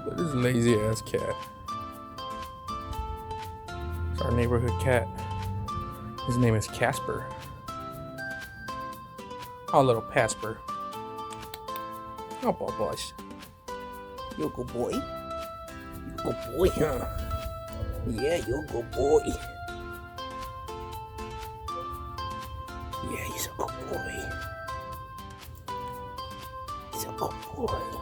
Look at this lazy ass cat. It's our neighborhood cat. His name is Casper. Oh, little Casper. Oh, boys. You a good boy? You a good boy, huh? Yeah, you a good boy. Yeah, he's a good boy. He's a good boy.